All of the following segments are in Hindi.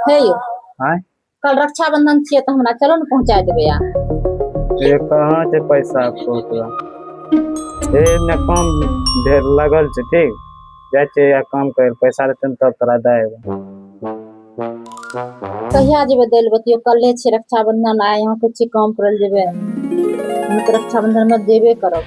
हे यो हाँ कल रक्षाबंधन छियै तो हमरा चलो न पहुंचा देबे यार। ये कहाँ से पैसा आपको तोरा ये न काम ढेर लगल छै ठीक जाय छै या काम कर पैसा देतन तब तोरा देबो कहिया जेबे दै ले बतियो कल्ले छै रक्षाबंधन आय यहाँ कुछ काम करल जेबे हम तो रक्षाबंधन में देबे करब।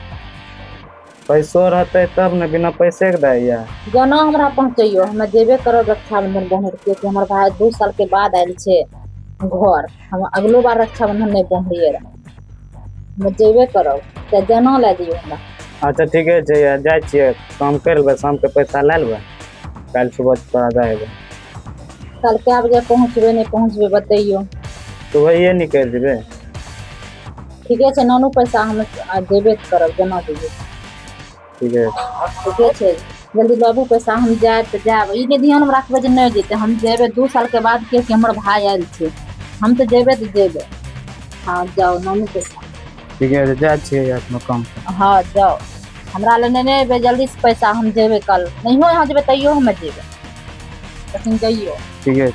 पैसो रहते तब न बिना पैसे के दे यार जना हमरा पहुंचैयो हमें देबे करब रक्षाबंधन बहन के कि हमर भाई 2 साल के बाद आयल छै घर हम अगलो बार रक्षाबंधन नहीं पहुंचिए रहे हम देबे करब त जना ला दियो हमरा। अच्छा ठीके छै यार जाय छियै काम कर लेबै शाम के पैसा ले लेबै कल सुबह तोरा देबो। कल क्या बजे पहुंचबे नहीं पहुंचबे बतैयो तो वही निकल जेबे ठीके छै नानू पैसा हम देबे करब जना देबे ठीके छै जल्दी लाबू पैसा हम जाए तो जाब ई के ध्यान में रखबे जे नहीं जेते हम जेबे 2 साल के बाद के हमर भाई आयल छै हम तो जेबे तो जेबे। हाँ जाओ नानू पैसा ठीक है जा छियै यार अपना काम हाँ जाओ हमरा ले नहीं एबे जल्दी से पैसा हम जेबे कल नहीं हो यहाँ जेबे तैयो हम जेबे लेकिन जाइयो ठीक है।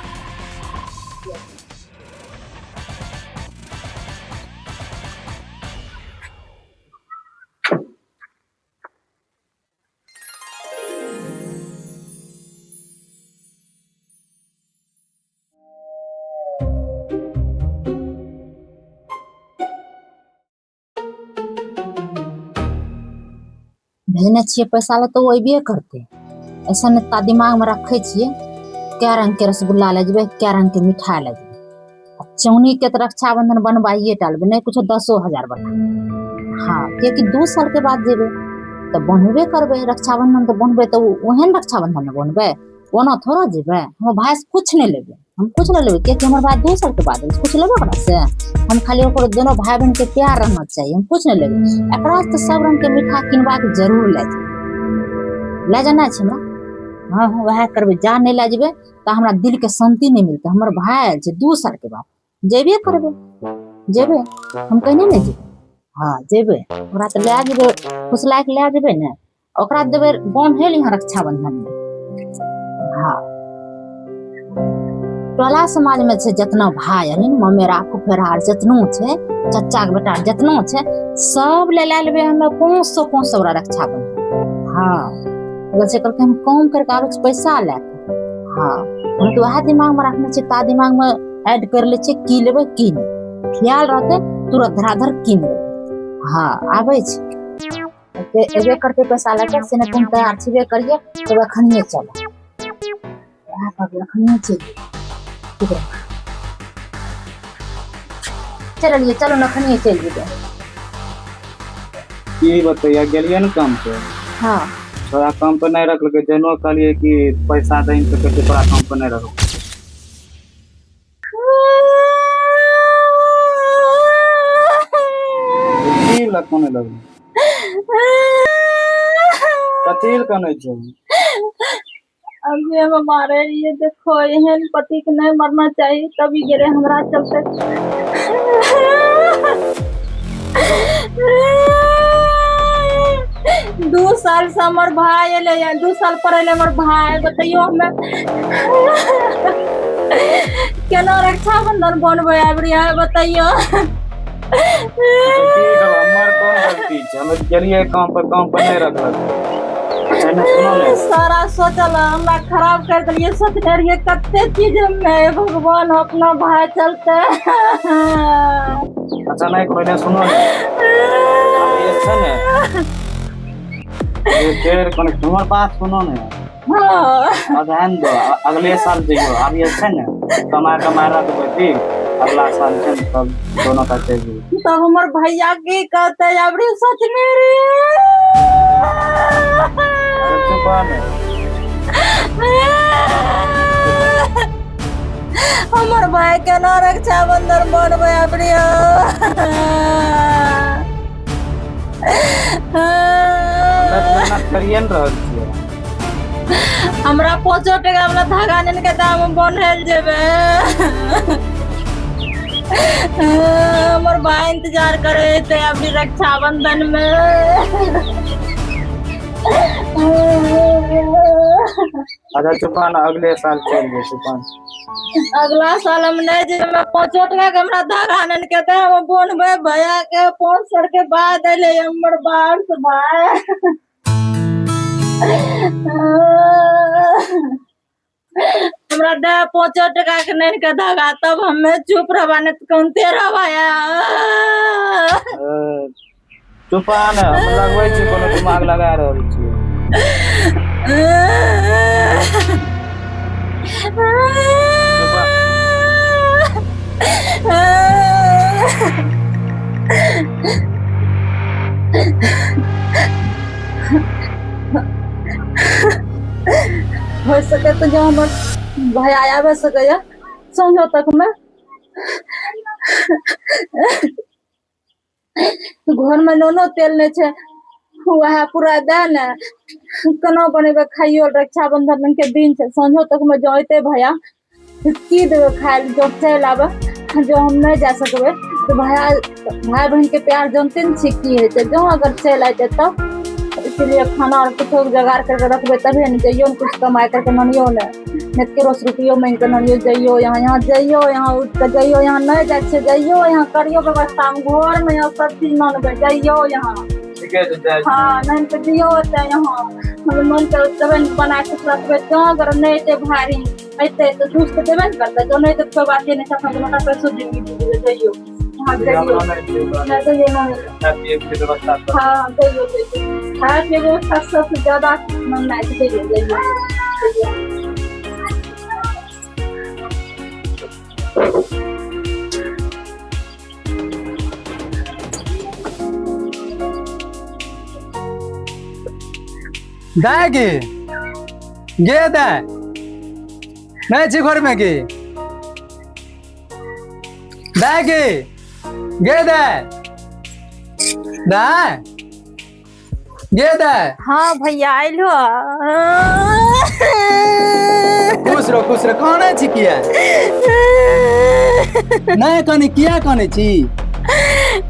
भेजने छिए पैसा ले तो अबे करते ऐसा इतना दिमाग में रखे छिए क्या रंग के रसगुल्ला ले जेबे क्या रंग के मिठाई ले जेबे चौनी के तो रक्षाबंधन बनवाइए डालबे नहीं कुछ 10,000 बना। हाँ क्योंकि 2 साल के बाद जेबे तो बनबे करबे रक्षाबंधन तो बनबे तो ओहन रक्षाबंधन में बनबे ओना थोड़ा जेबे हम भाई से कुछ नहीं लेबे हम कुछ नहीं लेबे क्योंकि हमारे भाई 2 साल के बाद कुछ लेबे ओकरा से हम खाली ओकरो दोनों भाई बहन के प्यार रहना चाहिए हम कुछ नहीं लेबे एकरा से तो सब रंग के मीठा किनवा के जरूर ले जाना छै हमरा। हाँ हाँ वह करबे जा नहीं ले जेबे तो हमरा दिल के शांति नहीं मिलता हमर भाई आयल छै 2 साल के बाद जेबे करबे जेबे हम कहने नहीं जेबे हाँ जेबे ओकरा तो ले जेबे फुसला के ले जेबे ने ओकरा देबे बांधे यहाँ रक्षाबंधन में। हाँ टोला समाज में छै जितना भाई हन ममेरा फुफेरा जितनो छै चचा के बेटा जितनो छै सब ले लेबे हमें 500 रक्षाबंधन। हाँ वैसे करके हम काम करके आबे छै पैसा ले हाँ हम तो वह दिमाग में रखने छै ता दिमाग में ऐड कर ले छै की लेबे की नहीं ख्याल रहते तुरंत धराधर कीन लेबे। हाँ आबे छै एबे करते पैसा लेके से तुम तैयार छेबे करिए तो अखनिए चलो अखनिए चलिए चलो नखनिए चल जेबे की बतैया गेलिए न काम पे हाँ थोड़ा काम पे नहीं रखल जनो कहलिए कि पैसा दही तो कहते थोड़ा काम पे नहीं रखल कोने लग कथी कने छो अभी हम हमारे ये देखो एहन पति के नहीं मरना चाहिए तभी गिरे हमरा चलते 2 साल से हमर भाई एले 2 साल पर एले हमर भाई बताइयो हमें केना रक्षाबंधन बनबे आबरी है बताइयो हमर कौन गलती छै हम गेलिए काम पर नहीं रखल सारा सोचल हमरा खराब कर दिलिए सोचने रहिए कते चीज में भगवान अपना भाई चलते। अच्छा नहीं कोई सुनो ये छै ने ये देर कोन तुम्हार बात सुनो ने हाँ ध्यान दो अगले साल जइयो अब ये छै ने कमा रखबे ठीक अगला साल छै तब दोनों का चाहिए तब हमर भैया की कहते अबरी सोचने रे हमर भाई केना रक्षाबंधन बनबे अबरी करिए न रहल छियै हमरा 5 टका वाला धागा नेन के दाम बनल जेबे हमर भाई इंतजार करे थे अपनी रक्षाबंधन में अच्छा चुपान अगले साल चल गए चुपान। अगला साल हम नहीं जे मैं 5 टका के हमरा धागा आनन के दे हम बोनबे भैया के 500 के बाद अले हमर बाहर से भाई हमरा दे 5 टका के नहीं के धागा तब हमें चुप रहबा नहीं तो कौन तेरा भाया चुपान हम लगबै छी कोनो दिमाग लगा रहल छी। हो सके तो जो हमर भाई आवे सके समझो तक में घर में नोनो तेल नहीं छे वह पूरा दे ने केना बनेबे खाइयो रक्षाबंधन के दिन छे समझो तक में जइते भैया की देवे खाए जो चल आवे जो हम नहीं जा सकबे तो भैया भाई बहन के प्यार जानते न छी की है जो अगर चल आते तब इसलिए खाना और कुछ जुगाड़ करके रखबे तभी नहीं जाइयो कुछ कमाई करके ननियो ने के रोज रुपयो मांग के ननियो जाइयो यहाँ जाइयो यहाँ उठ के जाइयो यहाँ नहीं जाए छे जाइयो यहाँ करियो व्यवस्था हम घर में यहाँ सब चीज मानबे जाइयो यहाँ ठीक है तो हाँ नहीं तो दियो होते यहाँ हम मन के तबन बना के रखबे जो अगर नहीं ते भारी ऐते तो दूध तो देबे न करते जो नहीं तो कोई बात नहीं सब मोटा पैसा दे जाइयो हाँ जाइयो नहीं तो ये ना हाँ जाइयो खाए के व्यवस्था सबसे ज्यादा मन नहीं जाइयो दाय गे गे दाय नहीं छी घर में गे दाय गे दाय दाय गे दाय। हाँ भैया आइलो खुश रहो कौन छी किया नहीं कने किया कने छी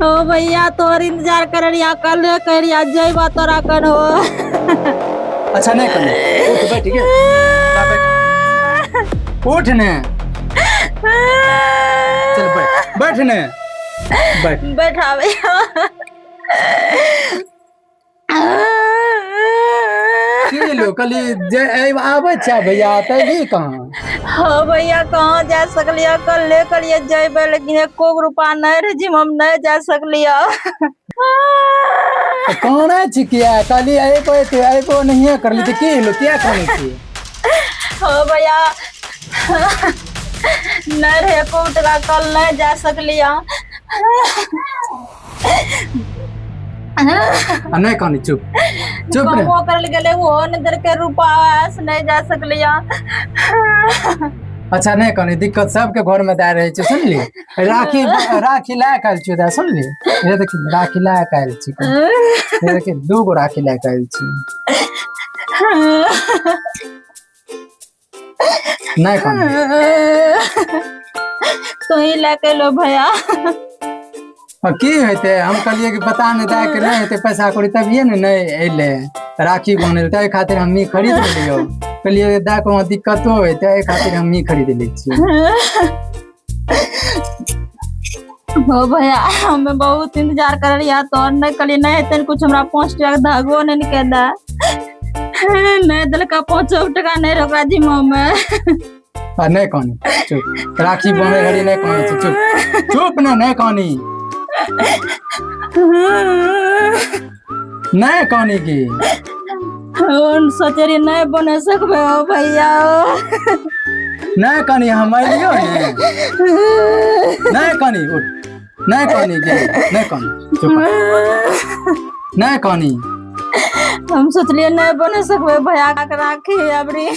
ओ भैया तोर इंतजार कर रिया कल कह रिया जइबा तोरा कन हो अच्छा नहीं कने उठ बैठ ठीक है उठ ने चल बैठ ने बैठा भैया की लो कली जे आबै छै भैया तभी कहाँ हाँ भैया कहाँ जा सकलिया कल ले कलिए जइबे लेकिन एको रुपया नहीं रहे जिम हम नहीं जा सकलिया कौन छी किया कली एको नहीं कर ली तो की लो क्या करने छी हाँ भैया नहीं रहे एको टका कल नहीं जा सकलिया नहीं कहनी चुप ने वो कर गेले वो अंदर के रुपया से नहीं जा सकलिया अच्छा नहीं कहनी दिक्कत सबके घर में दे रहे सुनली राखी ला काल छी सुनली ये देख राखी ला काल छी ये देख 2 गो राखी ला काल छी नहीं कहनी तो ही लेके लो भैया की होते हम कहलिए कि पता नहीं दाय के नहीं होते पैसा कौड़ी तभिए ने नहीं अले राखी बनल तै खातिर हम खरीद लियो कहलिए दाय को दिक्कतो होय तै खातिर हम खरीद ले छी हो भैया हमें बहुत इंतजार कर रिया तो नहीं कहलिए नहीं हेतन कुछ हमरा 5 टका धागो नहीं के दा नहीं दल का 5 टका नहीं रोकरा जिम्मा में नहीं कहनी चुप राखी बने घड़ी नहीं कहनी चुप ना नहीं कहनी नहीं कहनी की सोचरी नहीं बने सकबे हो भैया नहीं कहनी हम अलियो ने नहीं कहनी उठ नहीं कहनी के नहीं कहनी चुप नहीं कहनी हम सोचलिए नहीं बने सकबे भैया का राखी अबरी